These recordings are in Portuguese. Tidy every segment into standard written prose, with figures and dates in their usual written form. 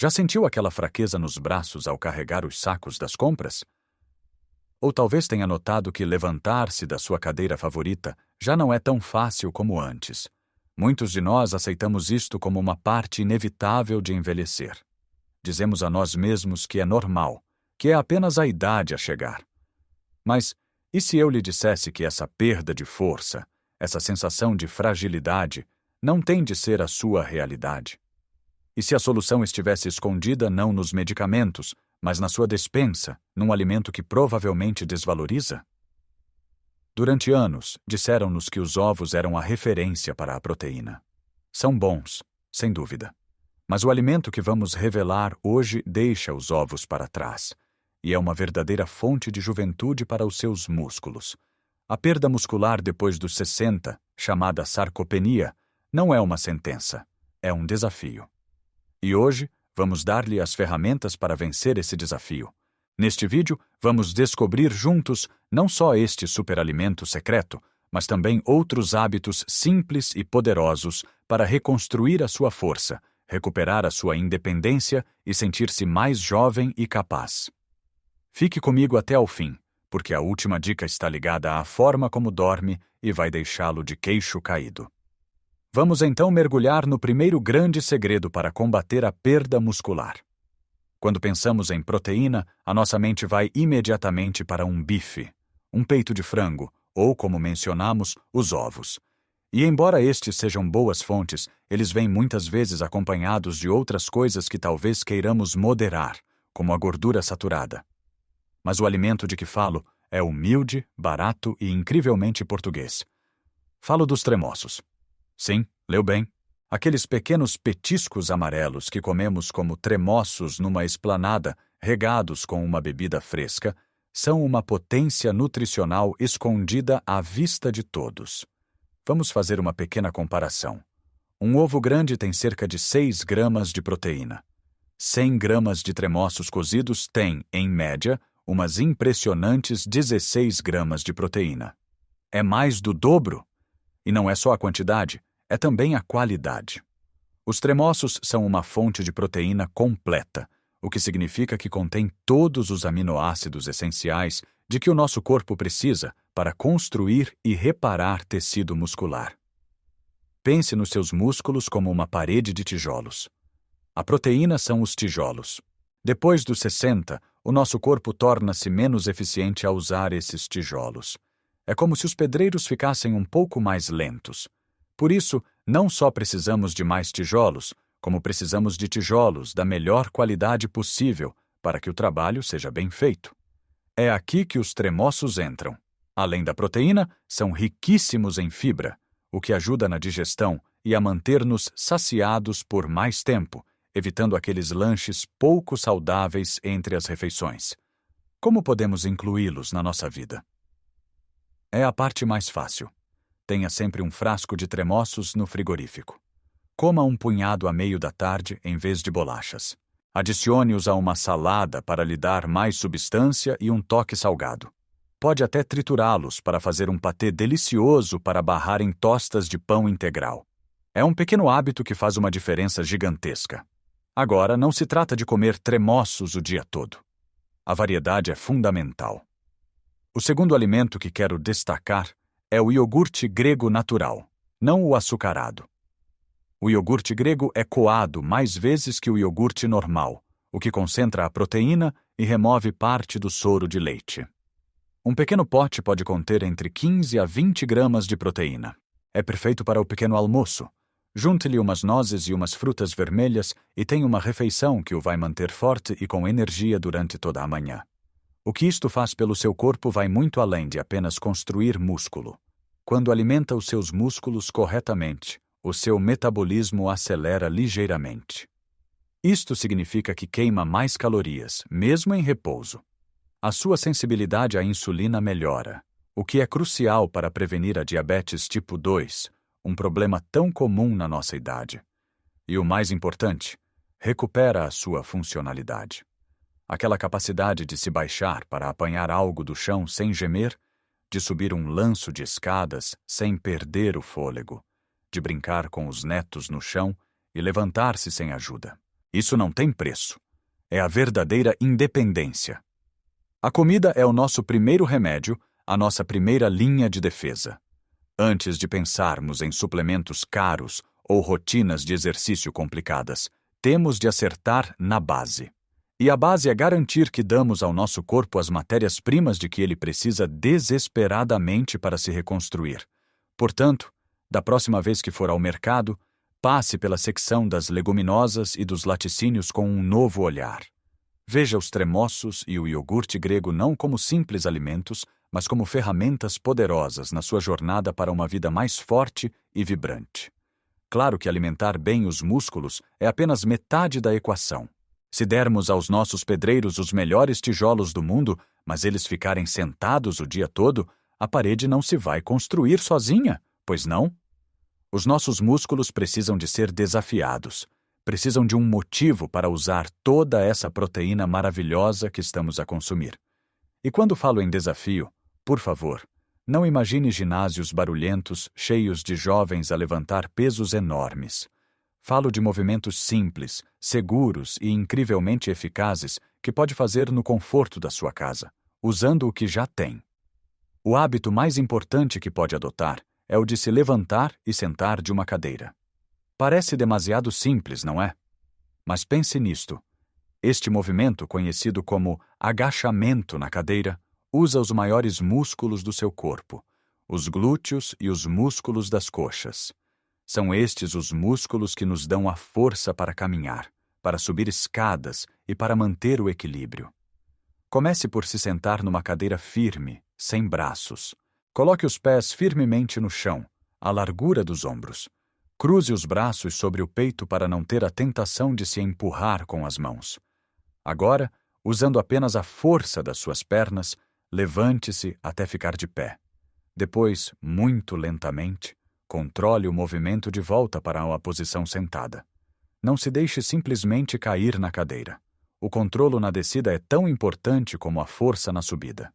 Já sentiu aquela fraqueza nos braços ao carregar os sacos das compras? Ou talvez tenha notado que levantar-se da sua cadeira favorita já não é tão fácil como antes. Muitos de nós aceitamos isto como uma parte inevitável de envelhecer. Dizemos a nós mesmos que é normal, que é apenas a idade a chegar. Mas, e se eu lhe dissesse que essa perda de força, essa sensação de fragilidade, não tem de ser a sua realidade? E se a solução estivesse escondida não nos medicamentos, mas na sua despensa, num alimento que provavelmente desvaloriza? Durante anos, disseram-nos que os ovos eram a referência para a proteína. São bons, sem dúvida. Mas o alimento que vamos revelar hoje deixa os ovos para trás, e é uma verdadeira fonte de juventude para os seus músculos. A perda muscular depois dos 60, chamada sarcopenia, não é uma sentença, é um desafio. E hoje, vamos dar-lhe as ferramentas para vencer esse desafio. Neste vídeo, vamos descobrir juntos não só este superalimento secreto, mas também outros hábitos simples e poderosos para reconstruir a sua força, recuperar a sua independência e sentir-se mais jovem e capaz. Fique comigo até ao fim, porque a última dica está ligada à forma como dorme e vai deixá-lo de queixo caído. Vamos então mergulhar no primeiro grande segredo para combater a perda muscular. Quando pensamos em proteína, a nossa mente vai imediatamente para um bife, um peito de frango, ou, como mencionamos, os ovos. E embora estes sejam boas fontes, eles vêm muitas vezes acompanhados de outras coisas que talvez queiramos moderar, como a gordura saturada. Mas o alimento de que falo é humilde, barato e incrivelmente português. Falo dos tremoços. Sim, leu bem. Aqueles pequenos petiscos amarelos que comemos como tremoços numa esplanada, regados com uma bebida fresca, são uma potência nutricional escondida à vista de todos. Vamos fazer uma pequena comparação. Um ovo grande tem cerca de 6 gramas de proteína. 100 gramas de tremoços cozidos têm, em média, umas impressionantes 16 gramas de proteína. É mais do dobro? E não é só a quantidade, é também a qualidade. Os tremoços são uma fonte de proteína completa, o que significa que contém todos os aminoácidos essenciais de que o nosso corpo precisa para construir e reparar tecido muscular. Pense nos seus músculos como uma parede de tijolos. A proteína são os tijolos. Depois dos 60, o nosso corpo torna-se menos eficiente a usar esses tijolos. É como se os pedreiros ficassem um pouco mais lentos. Por isso, não só precisamos de mais tijolos, como precisamos de tijolos da melhor qualidade possível para que o trabalho seja bem feito. É aqui que os tremoços entram. Além da proteína, são riquíssimos em fibra, o que ajuda na digestão e a manter-nos saciados por mais tempo, evitando aqueles lanches pouco saudáveis entre as refeições. Como podemos incluí-los na nossa vida? É a parte mais fácil. Tenha sempre um frasco de tremoços no frigorífico. Coma um punhado a meio da tarde em vez de bolachas. Adicione-os a uma salada para lhe dar mais substância e um toque salgado. Pode até triturá-los para fazer um patê delicioso para barrar em tostas de pão integral. É um pequeno hábito que faz uma diferença gigantesca. Agora, não se trata de comer tremoços o dia todo. A variedade é fundamental. O segundo alimento que quero destacar é o iogurte grego natural, não o açucarado. O iogurte grego é coado mais vezes que o iogurte normal, o que concentra a proteína e remove parte do soro de leite. Um pequeno pote pode conter entre 15 a 20 gramas de proteína. É perfeito para o pequeno almoço. Junte-lhe umas nozes e umas frutas vermelhas e tenha uma refeição que o vai manter forte e com energia durante toda a manhã. O que isto faz pelo seu corpo vai muito além de apenas construir músculo. Quando alimenta os seus músculos corretamente, o seu metabolismo acelera ligeiramente. Isto significa que queima mais calorias, mesmo em repouso. A sua sensibilidade à insulina melhora, o que é crucial para prevenir a diabetes tipo 2, um problema tão comum na nossa idade. E o mais importante, recupera a sua funcionalidade. Aquela capacidade de se baixar para apanhar algo do chão sem gemer, de subir um lanço de escadas sem perder o fôlego, de brincar com os netos no chão e levantar-se sem ajuda. Isso não tem preço. É a verdadeira independência. A comida é o nosso primeiro remédio, a nossa primeira linha de defesa. Antes de pensarmos em suplementos caros ou rotinas de exercício complicadas, temos de acertar na base. E a base é garantir que damos ao nosso corpo as matérias-primas de que ele precisa desesperadamente para se reconstruir. Portanto, da próxima vez que for ao mercado, passe pela secção das leguminosas e dos laticínios com um novo olhar. Veja os tremoços e o iogurte grego não como simples alimentos, mas como ferramentas poderosas na sua jornada para uma vida mais forte e vibrante. Claro que alimentar bem os músculos é apenas metade da equação. Se dermos aos nossos pedreiros os melhores tijolos do mundo, mas eles ficarem sentados o dia todo, a parede não se vai construir sozinha, pois não? Os nossos músculos precisam de ser desafiados. Precisam de um motivo para usar toda essa proteína maravilhosa que estamos a consumir. E quando falo em desafio, por favor, não imagine ginásios barulhentos cheios de jovens a levantar pesos enormes. Falo de movimentos simples, seguros e incrivelmente eficazes que pode fazer no conforto da sua casa, usando o que já tem. O hábito mais importante que pode adotar é o de se levantar e sentar de uma cadeira. Parece demasiado simples, não é? Mas pense nisto. Este movimento, conhecido como agachamento na cadeira, usa os maiores músculos do seu corpo, os glúteos e os músculos das coxas. São estes os músculos que nos dão a força para caminhar, para subir escadas e para manter o equilíbrio. Comece por se sentar numa cadeira firme, sem braços. Coloque os pés firmemente no chão, à largura dos ombros. Cruze os braços sobre o peito para não ter a tentação de se empurrar com as mãos. Agora, usando apenas a força das suas pernas, levante-se até ficar de pé. Depois, muito lentamente, controle o movimento de volta para a posição sentada. Não se deixe simplesmente cair na cadeira. O controlo na descida é tão importante como a força na subida.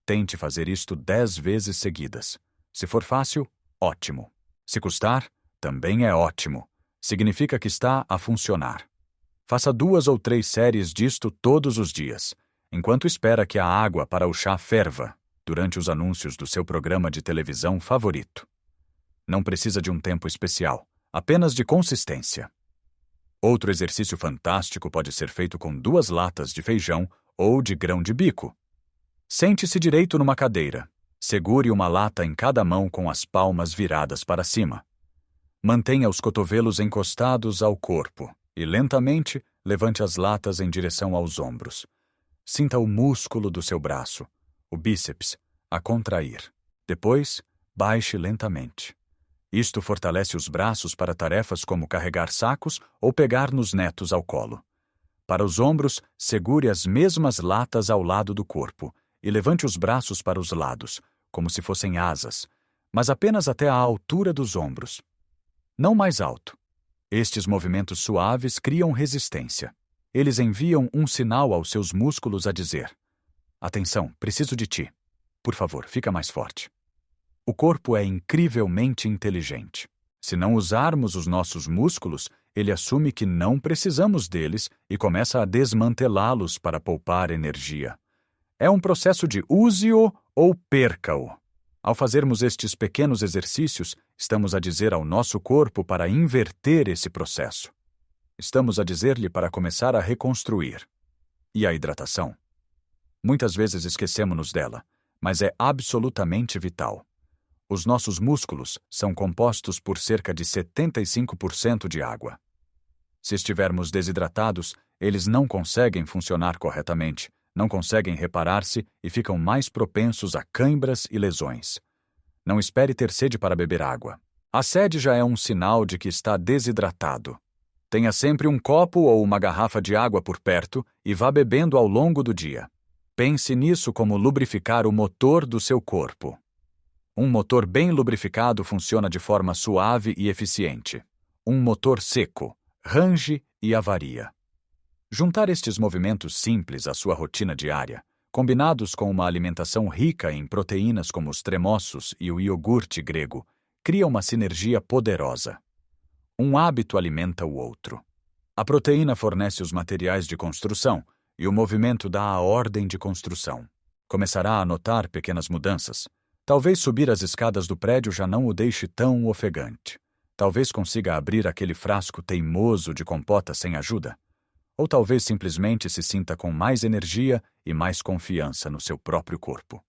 Tente fazer isto 10 vezes seguidas. Se for fácil, ótimo. Se custar, também é ótimo. Significa que está a funcionar. Faça 2 ou 3 séries disto todos os dias, enquanto espera que a água para o chá ferva, durante os anúncios do seu programa de televisão favorito. Não precisa de um tempo especial, apenas de consistência. Outro exercício fantástico pode ser feito com 2 latas de feijão ou de grão de bico. Sente-se direito numa cadeira. Segure uma lata em cada mão com as palmas viradas para cima. Mantenha os cotovelos encostados ao corpo e, lentamente, levante as latas em direção aos ombros. Sinta o músculo do seu braço, o bíceps, a contrair. Depois, baixe lentamente. Isto fortalece os braços para tarefas como carregar sacos ou pegar nos netos ao colo. Para os ombros, segure as mesmas latas ao lado do corpo e levante os braços para os lados, como se fossem asas, mas apenas até a altura dos ombros. Não mais alto. Estes movimentos suaves criam resistência. Eles enviam um sinal aos seus músculos a dizer: atenção, preciso de ti. Por favor, fica mais forte. O corpo é incrivelmente inteligente. Se não usarmos os nossos músculos, ele assume que não precisamos deles e começa a desmantelá-los para poupar energia. É um processo de use-o ou perca-o. Ao fazermos estes pequenos exercícios, estamos a dizer ao nosso corpo para inverter esse processo. Estamos a dizer-lhe para começar a reconstruir. E a hidratação? Muitas vezes esquecemos-nos dela, mas é absolutamente vital. Os nossos músculos são compostos por cerca de 75% de água. Se estivermos desidratados, eles não conseguem funcionar corretamente, não conseguem reparar-se e ficam mais propensos a cãibras e lesões. Não espere ter sede para beber água. A sede já é um sinal de que está desidratado. Tenha sempre um copo ou uma garrafa de água por perto e vá bebendo ao longo do dia. Pense nisso como lubrificar o motor do seu corpo. Um motor bem lubrificado funciona de forma suave e eficiente. Um motor seco range e avaria. Juntar estes movimentos simples à sua rotina diária, combinados com uma alimentação rica em proteínas como os tremoços e o iogurte grego, cria uma sinergia poderosa. Um hábito alimenta o outro. A proteína fornece os materiais de construção e o movimento dá a ordem de construção. Começará a notar pequenas mudanças. Talvez subir as escadas do prédio já não o deixe tão ofegante. Talvez consiga abrir aquele frasco teimoso de compota sem ajuda. Ou talvez simplesmente se sinta com mais energia e mais confiança no seu próprio corpo.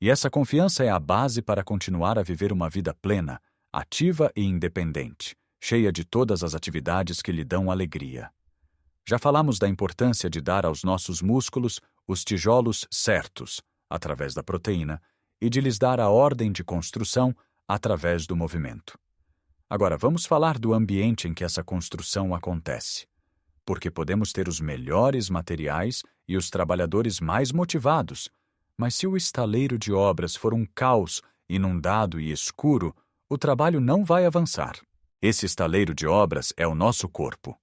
E essa confiança é a base para continuar a viver uma vida plena, ativa e independente, cheia de todas as atividades que lhe dão alegria. Já falamos da importância de dar aos nossos músculos os tijolos certos, através da proteína, e de lhes dar a ordem de construção através do movimento. Agora, vamos falar do ambiente em que essa construção acontece. Porque podemos ter os melhores materiais e os trabalhadores mais motivados, mas se o estaleiro de obras for um caos, inundado e escuro, o trabalho não vai avançar. Esse estaleiro de obras é o nosso corpo.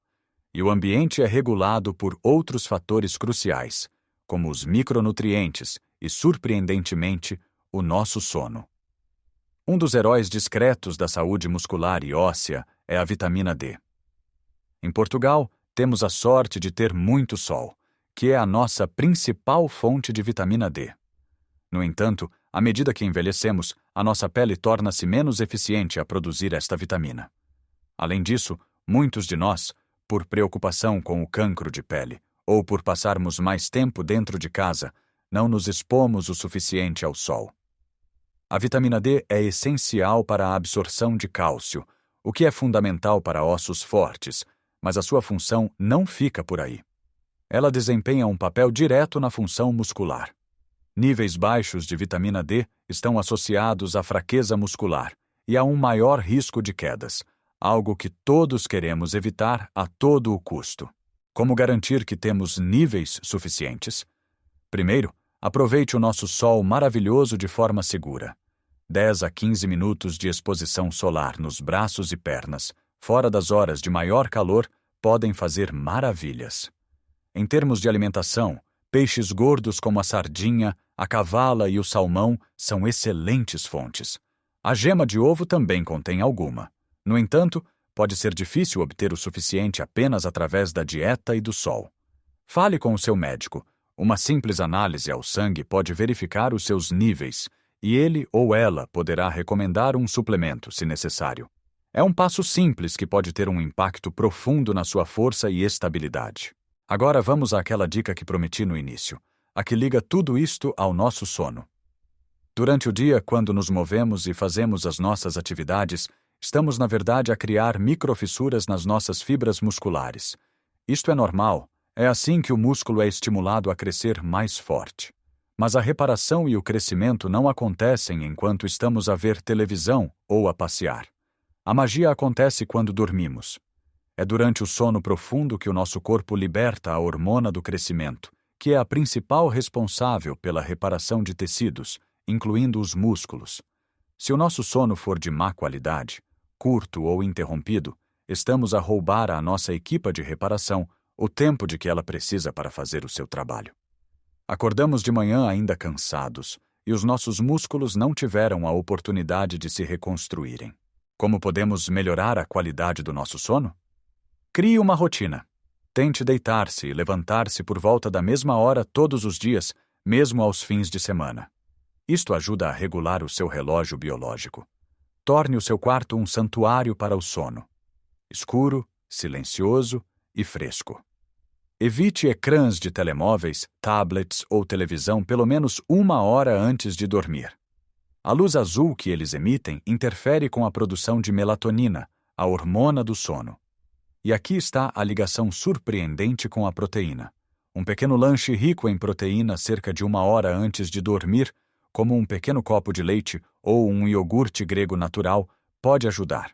E o ambiente é regulado por outros fatores cruciais, como os micronutrientes e, surpreendentemente, o nosso sono. Um dos heróis discretos da saúde muscular e óssea é a vitamina D. Em Portugal, temos a sorte de ter muito sol, que é a nossa principal fonte de vitamina D. No entanto, à medida que envelhecemos, a nossa pele torna-se menos eficiente a produzir esta vitamina. Além disso, muitos de nós, por preocupação com o cancro de pele ou por passarmos mais tempo dentro de casa, não nos expomos o suficiente ao sol. A vitamina D é essencial para a absorção de cálcio, o que é fundamental para ossos fortes, mas a sua função não fica por aí. Ela desempenha um papel direto na função muscular. Níveis baixos de vitamina D estão associados à fraqueza muscular e a um maior risco de quedas, algo que todos queremos evitar a todo o custo. Como garantir que temos níveis suficientes? Primeiro, aproveite o nosso sol maravilhoso de forma segura. 10 a 15 minutos de exposição solar nos braços e pernas, fora das horas de maior calor, podem fazer maravilhas. Em termos de alimentação, peixes gordos como a sardinha, a cavala e o salmão são excelentes fontes. A gema de ovo também contém alguma. No entanto, pode ser difícil obter o suficiente apenas através da dieta e do sol. Fale com o seu médico. Uma simples análise ao sangue pode verificar os seus níveis, e ele ou ela poderá recomendar um suplemento, se necessário. É um passo simples que pode ter um impacto profundo na sua força e estabilidade. Agora vamos àquela dica que prometi no início, a que liga tudo isto ao nosso sono. Durante o dia, quando nos movemos e fazemos as nossas atividades, estamos, na verdade, a criar microfissuras nas nossas fibras musculares. Isto é normal, é assim que o músculo é estimulado a crescer mais forte. Mas a reparação e o crescimento não acontecem enquanto estamos a ver televisão ou a passear. A magia acontece quando dormimos. É durante o sono profundo que o nosso corpo liberta a hormona do crescimento, que é a principal responsável pela reparação de tecidos, incluindo os músculos. Se o nosso sono for de má qualidade, curto ou interrompido, estamos a roubar à nossa equipa de reparação o tempo de que ela precisa para fazer o seu trabalho. Acordamos de manhã ainda cansados, e os nossos músculos não tiveram a oportunidade de se reconstruírem. Como podemos melhorar a qualidade do nosso sono? Crie uma rotina. Tente deitar-se e levantar-se por volta da mesma hora todos os dias, mesmo aos fins de semana. Isto ajuda a regular o seu relógio biológico. Torne o seu quarto um santuário para o sono. Escuro, silencioso e fresco. Evite ecrãs de telemóveis, tablets ou televisão pelo menos 1 hora antes de dormir. A luz azul que eles emitem interfere com a produção de melatonina, a hormona do sono. E aqui está a ligação surpreendente com a proteína. Um pequeno lanche rico em proteína cerca de 1 hora antes de dormir, como um pequeno copo de leite ou um iogurte grego natural, pode ajudar.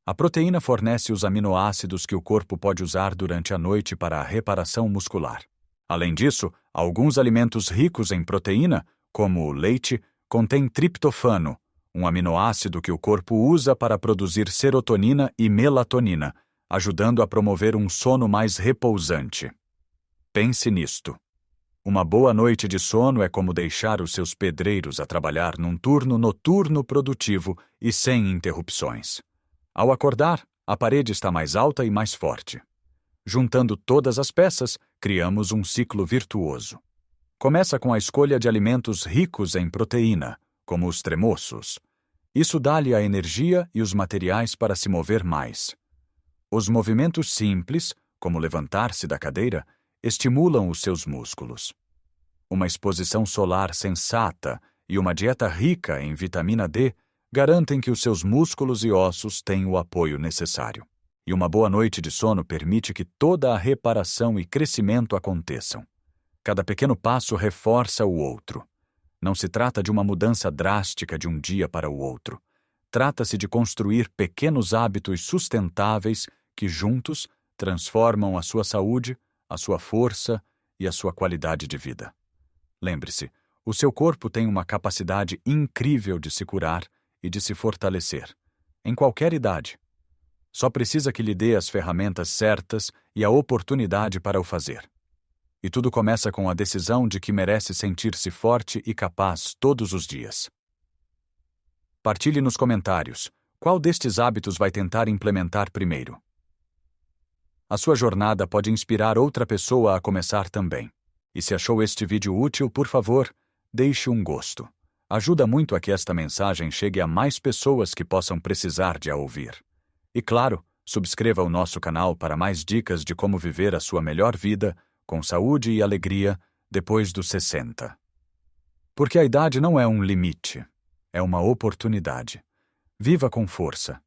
A proteína fornece os aminoácidos que o corpo pode usar durante a noite para a reparação muscular. Além disso, alguns alimentos ricos em proteína, como o leite, contêm triptofano, um aminoácido que o corpo usa para produzir serotonina e melatonina, ajudando a promover um sono mais repousante. Pense nisto. Uma boa noite de sono é como deixar os seus pedreiros a trabalhar num turno noturno produtivo e sem interrupções. Ao acordar, a parede está mais alta e mais forte. Juntando todas as peças, criamos um ciclo virtuoso. Começa com a escolha de alimentos ricos em proteína, como os tremoços. Isso dá-lhe a energia e os materiais para se mover mais. Os movimentos simples, como levantar-se da cadeira, estimulam os seus músculos. Uma exposição solar sensata e uma dieta rica em vitamina D garantem que os seus músculos e ossos tenham o apoio necessário. E uma boa noite de sono permite que toda a reparação e crescimento aconteçam. Cada pequeno passo reforça o outro. Não se trata de uma mudança drástica de um dia para o outro. Trata-se de construir pequenos hábitos sustentáveis que, juntos, transformam a sua saúde, a sua força e a sua qualidade de vida. Lembre-se, o seu corpo tem uma capacidade incrível de se curar e de se fortalecer, em qualquer idade. Só precisa que lhe dê as ferramentas certas e a oportunidade para o fazer. E tudo começa com a decisão de que merece sentir-se forte e capaz todos os dias. Partilhe nos comentários qual destes hábitos vai tentar implementar primeiro. A sua jornada pode inspirar outra pessoa a começar também. E se achou este vídeo útil, por favor, deixe um gosto. Ajuda muito a que esta mensagem chegue a mais pessoas que possam precisar de a ouvir. E claro, subscreva o nosso canal para mais dicas de como viver a sua melhor vida, com saúde e alegria, depois dos 60. Porque a idade não é um limite, é uma oportunidade. Viva com força.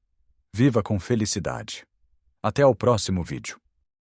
Viva com felicidade. Até ao próximo vídeo.